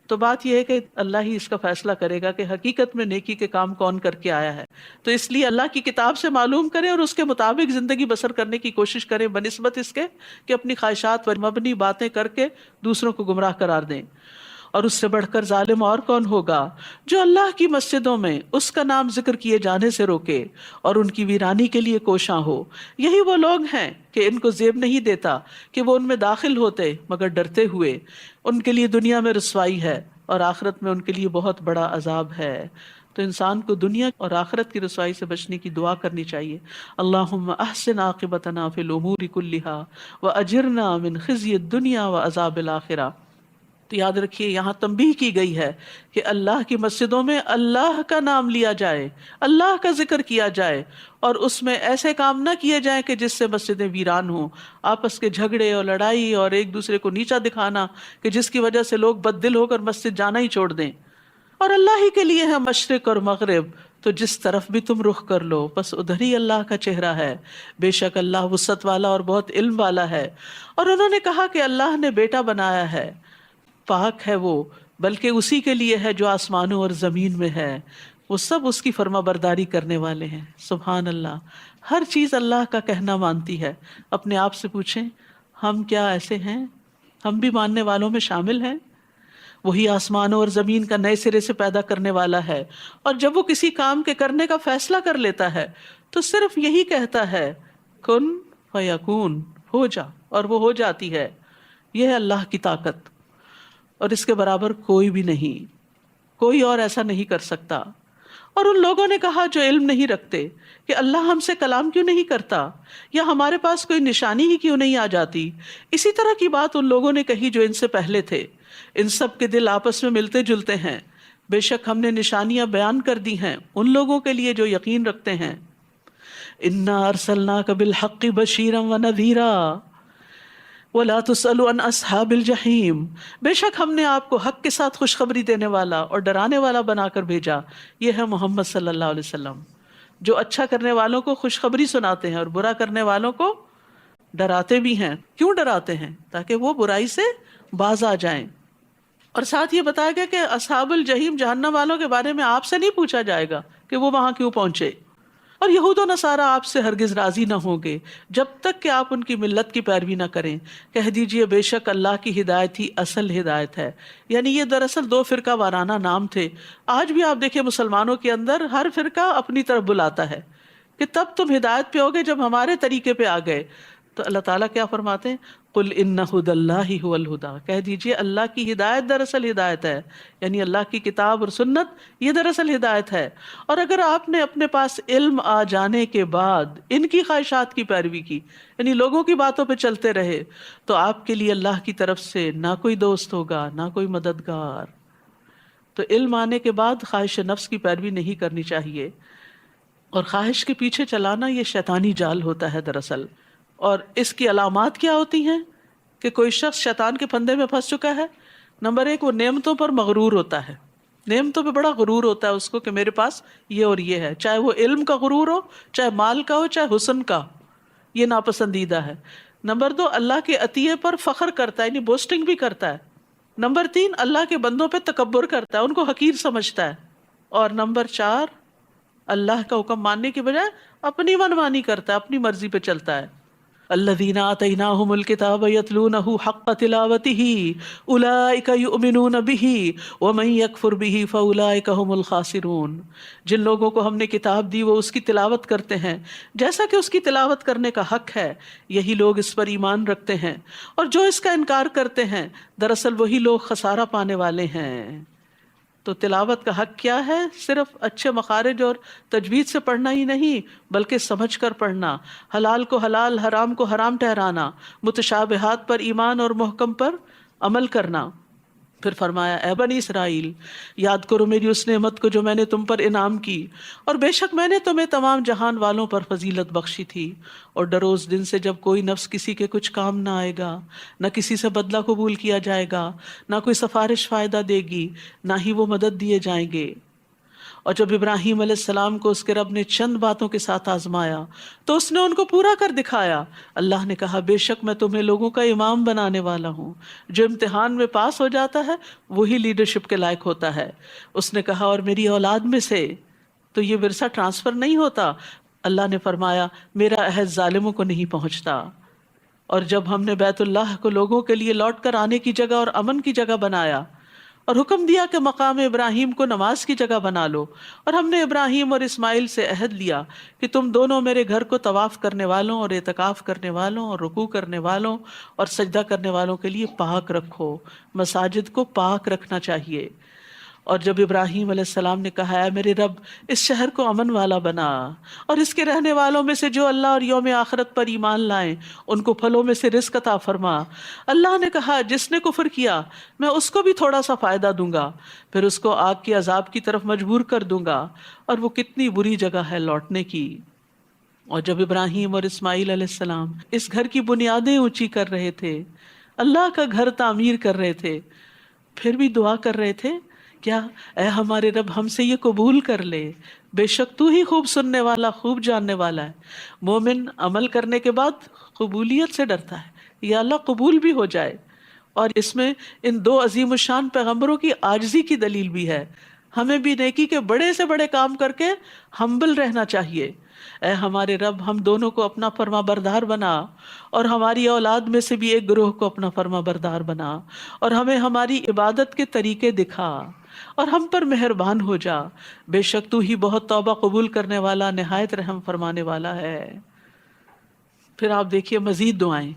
تو بات یہ ہے کہ اللہ ہی اس کا فیصلہ کرے گا کہ حقیقت میں نیکی کے کام کون کر کے آیا ہے۔ تو اس لیے اللہ کی کتاب سے معلوم کریں اور اس کے مطابق زندگی بسر کرنے کی کوشش کریں، بنسبت اس کے کہ اپنی خواہشات پر مبنی باتیں کر کے دوسروں کو گمراہ قرار دیں۔ اور اس سے بڑھ کر ظالم اور کون ہوگا جو اللہ کی مسجدوں میں اس کا نام ذکر کیے جانے سے روکے اور ان کی ویرانی کے لیے کوشاں ہو۔ یہی وہ لوگ ہیں کہ ان کو زیب نہیں دیتا کہ وہ ان میں داخل ہوتے مگر ڈرتے ہوئے، ان کے لیے دنیا میں رسوائی ہے اور آخرت میں ان کے لیے بہت بڑا عذاب ہے۔ تو انسان کو دنیا اور آخرت کی رسوائی سے بچنے کی دعا کرنی چاہیے۔ اللہم احسن عاقبتنا فی الامور کلہا واجرنا من خزی الدنیا وعذاب الآخرہ۔ تو یاد رکھیے یہاں تنبیہ کی گئی ہے کہ اللہ کی مسجدوں میں اللہ کا نام لیا جائے، اللہ کا ذکر کیا جائے، اور اس میں ایسے کام نہ کیے جائیں کہ جس سے مسجدیں ویران ہوں، آپس کے جھگڑے اور لڑائی اور ایک دوسرے کو نیچا دکھانا کہ جس کی وجہ سے لوگ بد دل ہو کر مسجد جانا ہی چھوڑ دیں۔ اور اللہ ہی کے لیے ہے مشرق اور مغرب، تو جس طرف بھی تم رخ کر لو بس ادھر ہی اللہ کا چہرہ ہے، بے شک اللہ وسعت والا اور بہت علم والا ہے۔ اور انہوں نے کہا کہ اللہ نے بیٹا بنایا ہے، پاک ہے وہ، بلکہ اسی کے لیے ہے جو آسمانوں اور زمین میں ہے، وہ سب اس کی فرما برداری کرنے والے ہیں۔ سبحان اللہ، ہر چیز اللہ کا کہنا مانتی ہے۔ اپنے آپ سے پوچھیں ہم کیا ایسے ہیں؟ ہم بھی ماننے والوں میں شامل ہیں؟ وہی آسمانوں اور زمین کا نئے سرے سے پیدا کرنے والا ہے، اور جب وہ کسی کام کے کرنے کا فیصلہ کر لیتا ہے تو صرف یہی کہتا ہے کن فیکون، ہو جا، اور وہ ہو جاتی ہے۔ یہ ہے اللہ کی طاقت، اور اس کے برابر کوئی بھی نہیں، کوئی اور ایسا نہیں کر سکتا۔ اور ان لوگوں نے کہا جو علم نہیں رکھتے کہ اللہ ہم سے کلام کیوں نہیں کرتا، یا ہمارے پاس کوئی نشانی ہی کیوں نہیں آ جاتی۔ اسی طرح کی بات ان لوگوں نے کہی جو ان سے پہلے تھے۔ ان سب کے دل آپس میں ملتے جلتے ہیں، بے شک ہم نے نشانیاں بیان کر دی ہیں ان لوگوں کے لیے جو یقین رکھتے ہیں۔ انا ارسلناک بالحق بشیرا ونذیرا وَلَا تُسْأَلُ عَنْ أَصْحَابِ الْجَحِيمِ، بے شک ہم نے آپ کو حق کے ساتھ خوشخبری دینے والا اور ڈرانے والا بنا کر بھیجا۔ یہ ہے محمد صلی اللہ علیہ وسلم، جو اچھا کرنے والوں کو خوشخبری سناتے ہیں اور برا کرنے والوں کو ڈراتے بھی ہیں۔ کیوں ڈراتے ہیں؟ تاکہ وہ برائی سے باز آ جائیں۔ اور ساتھ یہ بتایا گیا کہ اصحاب الجحیم، جہنم والوں کے بارے میں آپ سے نہیں پوچھا جائے گا کہ وہ وہاں کیوں پہنچے۔ اور یہود و نصارہ آپ سے ہرگز راضی نہ ہوں گے جب تک کہ آپ ان کی ملت کی پیروی نہ کریں۔ کہہ دیجئے بے شک اللہ کی ہدایت ہی اصل ہدایت ہے۔ یعنی یہ دراصل دو فرقہ وارانہ نام تھے۔ آج بھی آپ دیکھیں مسلمانوں کے اندر ہر فرقہ اپنی طرف بلاتا ہے کہ تب تم ہدایت پہ ہوگے جب ہمارے طریقے پہ آ گئے۔ تو اللہ تعالیٰ کیا فرماتے ہیں؟ قل ان ھدی اللہ ھو الھدی، کہہ دیجئے اللہ کی ہدایت دراصل ہدایت ہے، یعنی اللہ کی کتاب اور سنت یہ دراصل ہدایت ہے۔ اور اگر آپ نے اپنے پاس علم آ جانے کے بعد ان کی خواہشات کی پیروی کی، یعنی لوگوں کی باتوں پہ چلتے رہے، تو آپ کے لیے اللہ کی طرف سے نہ کوئی دوست ہوگا نہ کوئی مددگار۔ تو علم آنے کے بعد خواہش نفس کی پیروی نہیں کرنی چاہیے، اور خواہش کے پیچھے چلانا یہ شیطانی جال ہوتا ہے دراصل۔ اور اس کی علامات کیا ہوتی ہیں کہ کوئی شخص شیطان کے پھندے میں پھنس چکا ہے؟ نمبر ایک، وہ نعمتوں پر مغرور ہوتا ہے، نعمتوں پہ بڑا غرور ہوتا ہے اس کو کہ میرے پاس یہ اور یہ ہے، چاہے وہ علم کا غرور ہو، چاہے مال کا ہو، چاہے حسن کا، یہ ناپسندیدہ ہے۔ نمبر دو، اللہ کے عطیے پر فخر کرتا ہے، یعنی بوسٹنگ بھی کرتا ہے۔ نمبر تین، اللہ کے بندوں پہ تکبر کرتا ہے، ان کو حقیر سمجھتا ہے۔ اور نمبر چار، اللہ کا حکم ماننے کی بجائے اپنی منمانی کرتا ہے، اپنی مرضی پہ چلتا ہے۔ الذین آتیناہم الکتاب یتلونہ حق تلاوتہ اولئک یؤمنون بہ ومن یکفر بہ فاولئک ھم الخاسرون، جن لوگوں کو ہم نے کتاب دی وہ اس کی تلاوت کرتے ہیں جیسا کہ اس کی تلاوت کرنے کا حق ہے، یہی لوگ اس پر ایمان رکھتے ہیں، اور جو اس کا انکار کرتے ہیں دراصل وہی لوگ خسارہ پانے والے ہیں۔ تو تلاوت کا حق کیا ہے؟ صرف اچھے مخارج اور تجوید سے پڑھنا ہی نہیں، بلکہ سمجھ کر پڑھنا، حلال کو حلال، حرام کو حرام ٹھہرانا، متشابہات پر ایمان اور محکم پر عمل کرنا۔ پھر فرمایا اے بنی اسرائیل، یاد کرو میری اس نعمت کو جو میں نے تم پر انعام کی، اور بے شک میں نے تمہیں تمام جہان والوں پر فضیلت بخشی تھی، اور ڈرو اس دن سے جب کوئی نفس کسی کے کچھ کام نہ آئے گا، نہ کسی سے بدلہ قبول کیا جائے گا، نہ کوئی سفارش فائدہ دے گی، نہ ہی وہ مدد دیے جائیں گے۔ اور جب ابراہیم علیہ السلام کو اس کے رب نے چند باتوں کے ساتھ آزمایا تو اس نے ان کو پورا کر دکھایا۔ اللہ نے کہا بے شک میں تمہیں لوگوں کا امام بنانے والا ہوں، جو امتحان میں پاس ہو جاتا ہے وہی لیڈرشپ کے لائق ہوتا ہے۔ اس نے کہا اور میری اولاد میں سے، تو یہ ورثہ ٹرانسفر نہیں ہوتا۔ اللہ نے فرمایا میرا عہد ظالموں کو نہیں پہنچتا۔ اور جب ہم نے بیت اللہ کو لوگوں کے لیے لوٹ کر آنے کی جگہ اور امن کی جگہ بنایا، اور حکم دیا کہ مقام ابراہیم کو نماز کی جگہ بنا لو، اور ہم نے ابراہیم اور اسماعیل سے عہد لیا کہ تم دونوں میرے گھر کو طواف کرنے والوں اور اعتکاف کرنے والوں اور رکوع کرنے والوں اور سجدہ کرنے والوں کے لیے پاک رکھو، مساجد کو پاک رکھنا چاہیے۔ اور جب ابراہیم علیہ السلام نے کہا اے میرے رب اس شہر کو امن والا بنا، اور اس کے رہنے والوں میں سے جو اللہ اور یوم آخرت پر ایمان لائیں ان کو پھلوں میں سے رزق عطا فرما، اللہ نے کہا جس نے کفر کیا میں اس کو بھی تھوڑا سا فائدہ دوں گا، پھر اس کو آگ کے عذاب کی طرف مجبور کر دوں گا، اور وہ کتنی بری جگہ ہے لوٹنے کی۔ اور جب ابراہیم اور اسماعیل علیہ السلام اس گھر کی بنیادیں اونچی کر رہے تھے، اللہ کا گھر تعمیر کر رہے تھے، پھر بھی دعا کر رہے تھے کیا، اے ہمارے رب ہم سے یہ قبول کر لے، بے شک تو ہی خوب سننے والا خوب جاننے والا ہے۔ مومن عمل کرنے کے بعد قبولیت سے ڈرتا ہے، یا اللہ قبول بھی ہو جائے۔ اور اس میں ان دو عظیم الشان پیغمبروں کی عاجزی کی دلیل بھی ہے۔ ہمیں بھی نیکی کے بڑے سے بڑے کام کر کے ہمبل رہنا چاہیے۔ اے ہمارے رب ہم دونوں کو اپنا فرما بردار بنا، اور ہماری اولاد میں سے بھی ایک گروہ کو اپنا فرما بردار بنا، اور ہمیں ہماری عبادت کے طریقے دکھا، اور ہم پر مہربان ہو جا، بے شک تو ہی بہت توبہ قبول کرنے والا نہایت رحم فرمانے والا ہے۔ پھر آپ دیکھیے مزید دعائیں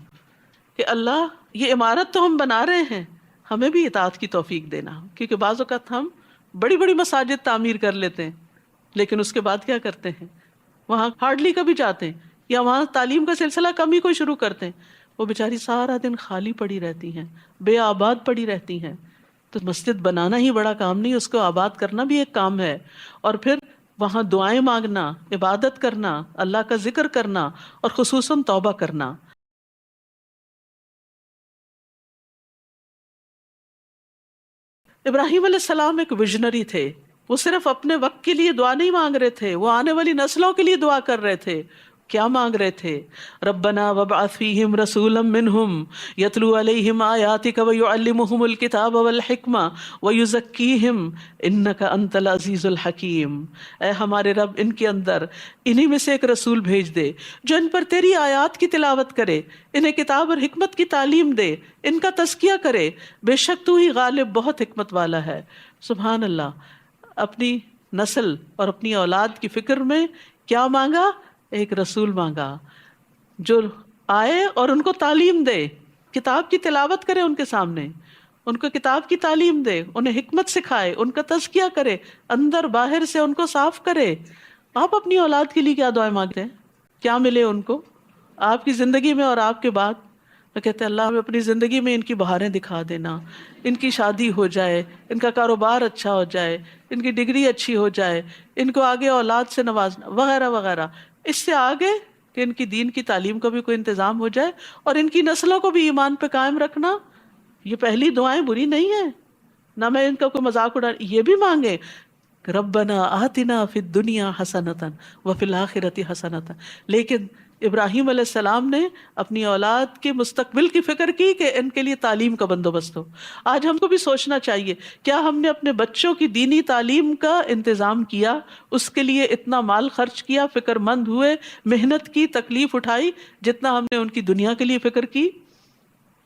کہ اللہ یہ عمارت تو ہم بنا رہے ہیں، ہمیں بھی اطاعت کی توفیق دینا، کیونکہ بعض اوقات ہم بڑی بڑی مساجد تعمیر کر لیتے ہیں لیکن اس کے بعد کیا کرتے ہیں، وہاں ہارڈلی کبھی جاتے ہیں، یا وہاں تعلیم کا سلسلہ کم ہی کوئی شروع کرتے ہیں، وہ بیچاری سارا دن خالی پڑی رہتی ہیں، بے آباد پڑی رہتی ہیں۔ تو مسجد بنانا ہی بڑا کام نہیں، اس کو آباد کرنا بھی ایک کام ہے، اور پھر وہاں دعائیں مانگنا، عبادت کرنا، اللہ کا ذکر کرنا، اور خصوصاً توبہ کرنا۔ ابراہیم علیہ السلام ایک ویژنری تھے، وہ صرف اپنے وقت کے لیے دعا نہیں مانگ رہے تھے، وہ آنے والی نسلوں کے لیے دعا کر رہے تھے۔ کیا مانگ رہے تھے؟ ربنا وابعث فیہم رسولا منہم یتلو علیہم آیاتک ویعلمہم الکتاب والحکمہ ویزکیہم انک انت العزیز الحکیم۔ اے ہمارے رب ان کے اندر انہی میں سے ایک رسول بھیج دے جو ان پر تیری آیات کی تلاوت کرے، انہیں کتاب اور حکمت کی تعلیم دے، ان کا تزکیہ کرے، بے شک تو ہی غالب بہت حکمت والا ہے۔ سبحان اللہ، اپنی نسل اور اپنی اولاد کی فکر میں کیا مانگا؟ ایک رسول مانگا جو آئے اور ان کو تعلیم دے، کتاب کی تلاوت کرے ان کے سامنے، ان کو کتاب کی تعلیم دے، انہیں حکمت سکھائے، ان کا تزکیہ کرے، اندر باہر سے ان کو صاف کرے۔ آپ اپنی اولاد کے لیے کیا دعائیں مانگتے ہیں؟ کیا ملے ان کو آپ کی زندگی میں اور آپ کے بعد؟ میں کہتے ہیں اللہ ہمیں اپنی زندگی میں ان کی بہاریں دکھا دینا، ان کی شادی ہو جائے، ان کا کاروبار اچھا ہو جائے، ان کی ڈگری اچھی ہو جائے، ان کو آگے اولاد سے نوازنا وغیرہ وغیرہ۔ اس سے آگے کہ ان کی دین کی تعلیم کا بھی کوئی انتظام ہو جائے اور ان کی نسلوں کو بھی ایمان پہ قائم رکھنا، یہ پہلی دعائیں بری نہیں ہیں، نہ میں ان کا کوئی مذاق اڑا، یہ بھی مانگے ربنا آتنا فی الدنیا حسنۃ وفی الآخرۃ حسنۃ۔ لیکن ابراہیم علیہ السلام نے اپنی اولاد کے مستقبل کی فکر کی کہ ان کے لیے تعلیم کا بندوبست ہو۔ آج ہم کو بھی سوچنا چاہیے کیا ہم نے اپنے بچوں کی دینی تعلیم کا انتظام کیا، اس کے لیے اتنا مال خرچ کیا، فکر مند ہوئے، محنت کی، تکلیف اٹھائی جتنا ہم نے ان کی دنیا کے لیے فکر کی؟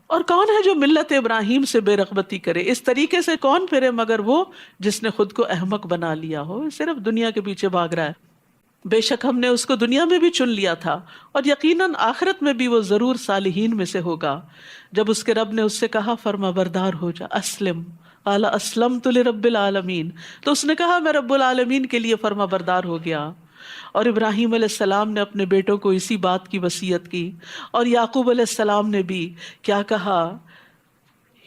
اور کون ہے جو ملت ابراہیم سے بے رغبتی کرے؟ اس طریقے سے کون پھرے مگر وہ جس نے خود کو احمق بنا لیا ہو، صرف دنیا کے پیچھے بھاگ رہا ہے۔ بے شک ہم نے اس کو دنیا میں بھی چن لیا تھا اور یقیناً آخرت میں بھی وہ ضرور صالحین میں سے ہوگا۔ جب اس کے رب نے اس سے کہا فرما بردار ہو جا، اسلم، قال اسلمت لرب العالمین، تو اس نے کہا میں رب العالمین کے لیے فرما بردار ہو گیا۔ اور ابراہیم علیہ السلام نے اپنے بیٹوں کو اسی بات کی وصیت کی، اور یعقوب علیہ السلام نے بھی کیا کہا،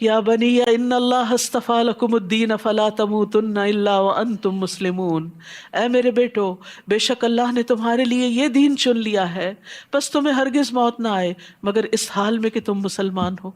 یا بنی ان اللہ اصطفیٰ لکم الدین فلا تموتن الا وانتم مسلمون۔ اے میرے بیٹو، بے شک اللہ نے تمہارے لیے یہ دین چن لیا ہے، بس تمہیں ہرگز موت نہ آئے مگر اس حال میں کہ تم مسلمان ہو۔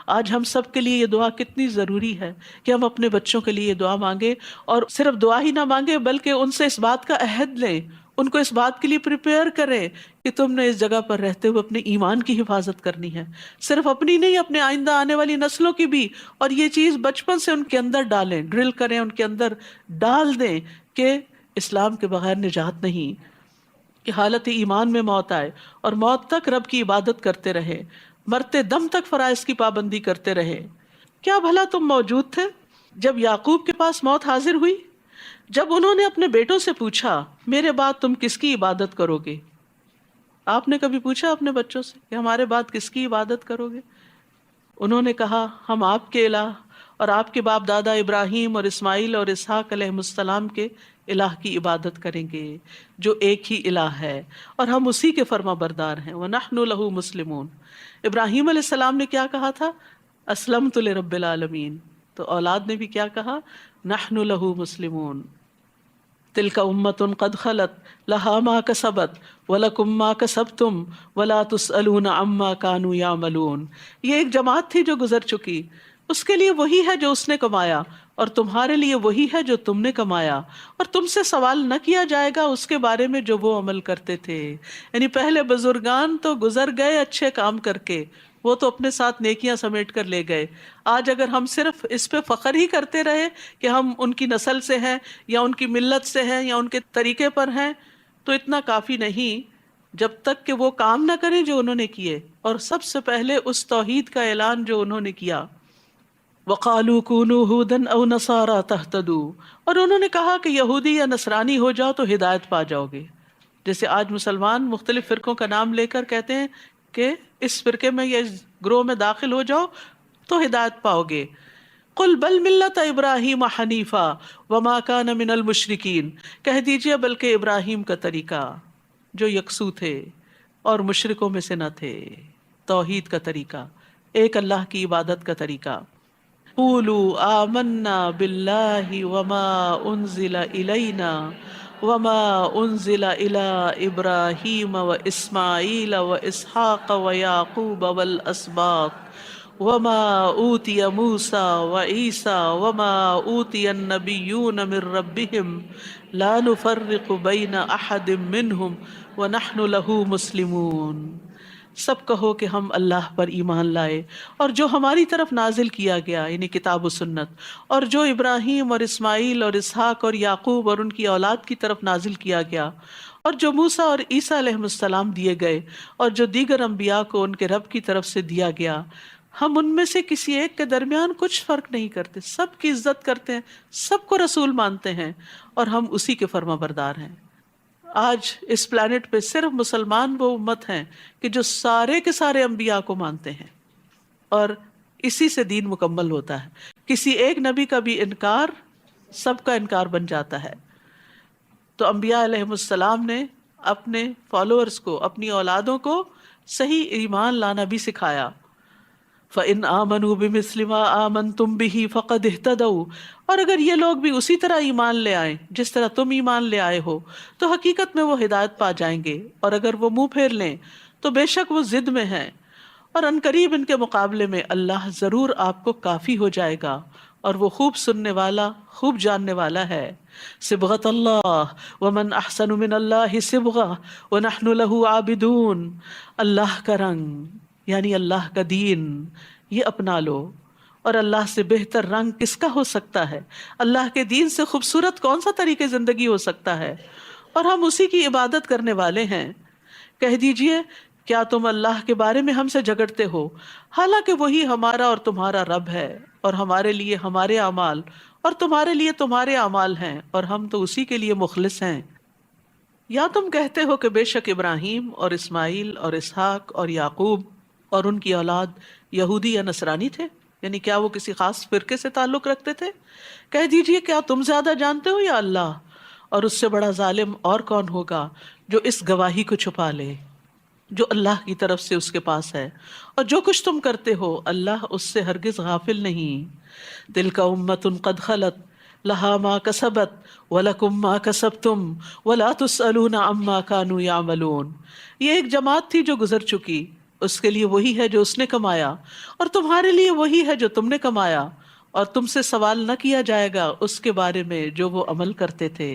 آج ہم سب کے لیے یہ دعا کتنی ضروری ہے کہ ہم اپنے بچوں کے لیے یہ دعا مانگیں، اور صرف دعا ہی نہ مانگیں بلکہ ان سے اس بات کا عہد لیں، ان کو اس بات کے لیے پریپیئر کریں کہ تم نے اس جگہ پر رہتے ہوئے اپنے ایمان کی حفاظت کرنی ہے، صرف اپنی نہیں، اپنے آئندہ آنے والی نسلوں کی بھی۔ اور یہ چیز بچپن سے ان کے اندر ڈالیں، ڈرل کریں، ان کے اندر ڈال دیں کہ اسلام کے بغیر نجات نہیں، کہ حالت ایمان میں موت آئے اور موت تک رب کی عبادت کرتے رہے، مرتے دم تک فرائض کی پابندی کرتے رہے۔ کیا بھلا تم موجود تھے جب یعقوب کے پاس موت حاضر ہوئی، جب انہوں نے اپنے بیٹوں سے پوچھا میرے بعد تم کس کی عبادت کرو گے؟ آپ نے کبھی پوچھا اپنے بچوں سے کہ ہمارے بعد کس کی عبادت کرو گے؟ انہوں نے کہا ہم آپ کے الہ اور آپ کے باپ دادا ابراہیم اور اسماعیل اور اسحاق علیہ السلام کے الہ کی عبادت کریں گے جو ایک ہی الہ ہے، اور ہم اسی کے فرما بردار ہیں۔ وَنَحْنُ لَهُ مُسْلِمُونَ۔ ابراہیم علیہ السلام نے کیا کہا تھا؟ اسلمت لرب العالمین۔ تو اولاد نے بھی کیا کہا؟ نحن لہ مسلمون۔ تلک امۃ قد خلت لہا ما کسبت ولکم ما کسبتم ولا تسألون عما کانوا یعملون۔ یہ ایک جماعت تھی جو گزر چکی، اس کے لیے وہی ہے جو اس نے کمایا، اور تمہارے لیے وہی ہے جو تم نے کمایا، اور تم سے سوال نہ کیا جائے گا اس کے بارے میں جو وہ عمل کرتے تھے۔ یعنی پہلے بزرگان تو گزر گئے اچھے کام کر کے، وہ تو اپنے ساتھ نیکیاں سمیٹ کر لے گئے۔ آج اگر ہم صرف اس پہ فخر ہی کرتے رہے کہ ہم ان کی نسل سے ہیں یا ان کی ملت سے ہیں یا ان کے طریقے پر ہیں، تو اتنا کافی نہیں جب تک کہ وہ کام نہ کریں جو انہوں نے کیے، اور سب سے پہلے اس توحید کا اعلان جو انہوں نے کیا۔ وَقَالُوا كُونُوا هُودًا أَوْ نَصَارَىٰ تَهْتَدُوا، اور انہوں نے کہا کہ یہودی یا نصرانی ہو جاؤ تو ہدایت پا جاؤ گے۔ جیسے آج مسلمان مختلف فرقوں کا نام لے کر کہتے ہیں کہ اس فرقے میں یا اس گروہ میں داخل ہو جاؤ تو ہدایت پاؤ گے۔ قل بل ملت ابراہیم حنیفا وما کان من المشرکین، کہہ دیجئے بلکہ ابراہیم کا طریقہ جو یکسو تھے اور مشرکوں میں سے نہ تھے، توحید کا طریقہ، ایک اللہ کی عبادت کا طریقہ۔ قولوا آمنا باللہ وما انزل الینا وما انزل الی ابراہیم واسماعیل واسحاق ویعقوب والاسباط وما اوتی موسیٰ وعیسیٰ وما اوتی النبیون من ربهم لا نفرق بین احد منہم ونحن له مسلمون۔ سب کہو کہ ہم اللہ پر ایمان لائے اور جو ہماری طرف نازل کیا گیا، یعنی کتاب و سنت، اور جو ابراہیم اور اسماعیل اور اسحاق اور یعقوب اور ان کی اولاد کی طرف نازل کیا گیا، اور جو موسیٰ اور عیسیٰ علیہ السلام دیے گئے، اور جو دیگر انبیاء کو ان کے رب کی طرف سے دیا گیا، ہم ان میں سے کسی ایک کے درمیان کچھ فرق نہیں کرتے، سب کی عزت کرتے ہیں، سب کو رسول مانتے ہیں، اور ہم اسی کے فرما بردار ہیں۔ آج اس پلانٹ پہ صرف مسلمان وہ امت ہیں کہ جو سارے کے سارے انبیاء کو مانتے ہیں، اور اسی سے دین مکمل ہوتا ہے۔ کسی ایک نبی کا بھی انکار سب کا انکار بن جاتا ہے۔ تو انبیاء علیہ السلام نے اپنے فالوورز کو، اپنی اولادوں کو صحیح ایمان لانا بھی سکھایا۔ فَإِنْ آمَنُوا بِمِثْلِ مَا آمَنْتُمْ بِهِ فَقَدْ اهْتَدَوْا، اور اگر یہ لوگ بھی اسی طرح ایمان لے آئیں جس طرح تم ایمان لے آئے ہو تو حقیقت میں وہ ہدایت پا جائیں گے، اور اگر وہ منہ پھیر لیں تو بے شک وہ ضد میں ہیں، اور عنقریب ان کے مقابلے میں اللہ ضرور آپ کو کافی ہو جائے گا، اور وہ خوب سننے والا، خوب جاننے والا ہے۔ صبغۃ اللہ ومن احسن من اللہ صبغہ ونحن له عابدون، اللہ کا رنگ یعنی اللہ کا دین یہ اپنا لو، اور اللہ سے بہتر رنگ کس کا ہو سکتا ہے؟ اللہ کے دین سے خوبصورت کون سا طریقے زندگی ہو سکتا ہے؟ اور ہم اسی کی عبادت کرنے والے ہیں۔ کہہ دیجئے کیا تم اللہ کے بارے میں ہم سے جھگڑتے ہو، حالانکہ وہی ہمارا اور تمہارا رب ہے، اور ہمارے لیے ہمارے اعمال اور تمہارے لیے تمہارے اعمال ہیں، اور ہم تو اسی کے لیے مخلص ہیں۔ یا تم کہتے ہو کہ بے شک ابراہیم اور اسماعیل اور اسحاق اور یعقوب اور ان کی اولاد یہودی یا نصرانی تھے، یعنی کیا وہ کسی خاص فرقے سے تعلق رکھتے تھے؟ کہہ دیجئے کیا تم زیادہ جانتے ہو یا اللہ؟ اور اس سے بڑا ظالم اور کون ہوگا جو اس گواہی کو چھپا لے جو اللہ کی طرف سے اس کے پاس ہے، اور جو کچھ تم کرتے ہو اللہ اس سے ہرگز غافل نہیں۔ تلک امۃ قد خلت لہا ما کسبت ولکم ما کسبتم ولا تسألون عما کانوا یعملون۔ یہ ایک جماعت تھی جو گزر چکی، اس کے لیے وہی ہے جو اس نے کمایا، اور تمہارے لیے وہی ہے جو تم نے کمایا، اور تم سے سوال نہ کیا جائے گا اس کے بارے میں جو وہ عمل کرتے تھے۔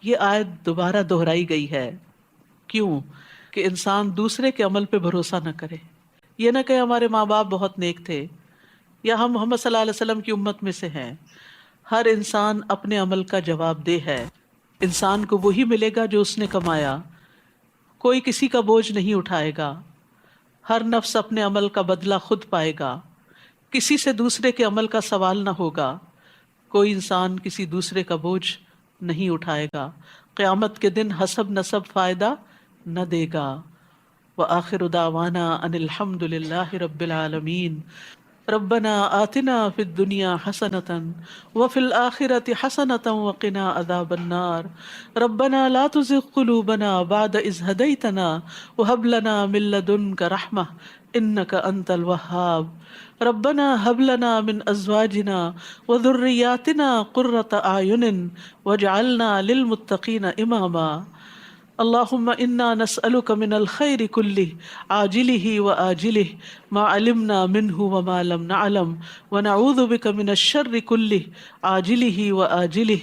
یہ آیت دوبارہ دہرائی گئی ہے، کیوں؟ کہ انسان دوسرے کے عمل پہ بھروسہ نہ کرے، یہ نہ کہ ہمارے ماں باپ بہت نیک تھے یا ہم محمد صلی اللہ علیہ وسلم کی امت میں سے ہیں۔ ہر انسان اپنے عمل کا جواب دہ ہے، انسان کو وہی ملے گا جو اس نے کمایا، کوئی کسی کا بوجھ نہیں اٹھائے گا، ہر نفس اپنے عمل کا بدلہ خود پائے گا، کسی سے دوسرے کے عمل کا سوال نہ ہوگا۔ کوئی انسان کسی دوسرے کا بوجھ نہیں اٹھائے گا، قیامت کے دن حسب نسب فائدہ نہ دے گا۔ وآخر دعوانا ان الحمد للہ رب العالمین۔ ربنا آتنا فی الدنیا حسنة وفی الآخرة حسنة وقنا عذاب النار۔ ربنا لا تزغ قلوبنا بعد إذ هديتنا وهب لنا من لدنك رحمة إنك أنت الوهاب۔ ربنا هب لنا من أزواجنا وذرياتنا قرة أعين واجعلنا للمتقين إماما۔ اللهم انا نسألك من الخير كله عاجله وآجله ما علمنا منه وما لم نعلم ونعوذ بك من الشر كله عاجله وآجله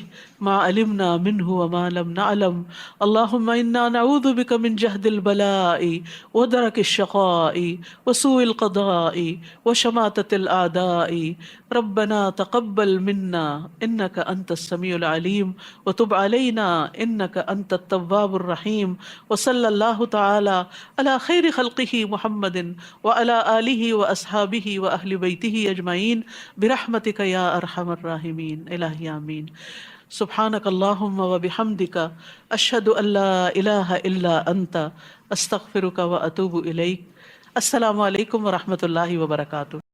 ما علمنا منه وما لم نعلم۔ اللهم انا نعوذ بك من جهد البلاء ودرك الشقاء وسوء القضاء وشماتة الأعداء۔ ربنا تقبل منا انك انت السميع العليم وتب علينا انك انت التواب الرحيم۔ وصلی اللہ تعالی علی خیر خلقہ محمد وعلی آلہ واصحابہ واہل بیتہ اجمعین برحمتک یا ارحم الراحمین۔ الہی آمین۔ سبحانک اللہم وبحمدک اشہد ان لا الہ الا انت استغفرک واتوب الیک۔ السلام علیکم ورحمۃ اللہ وبرکاتہ۔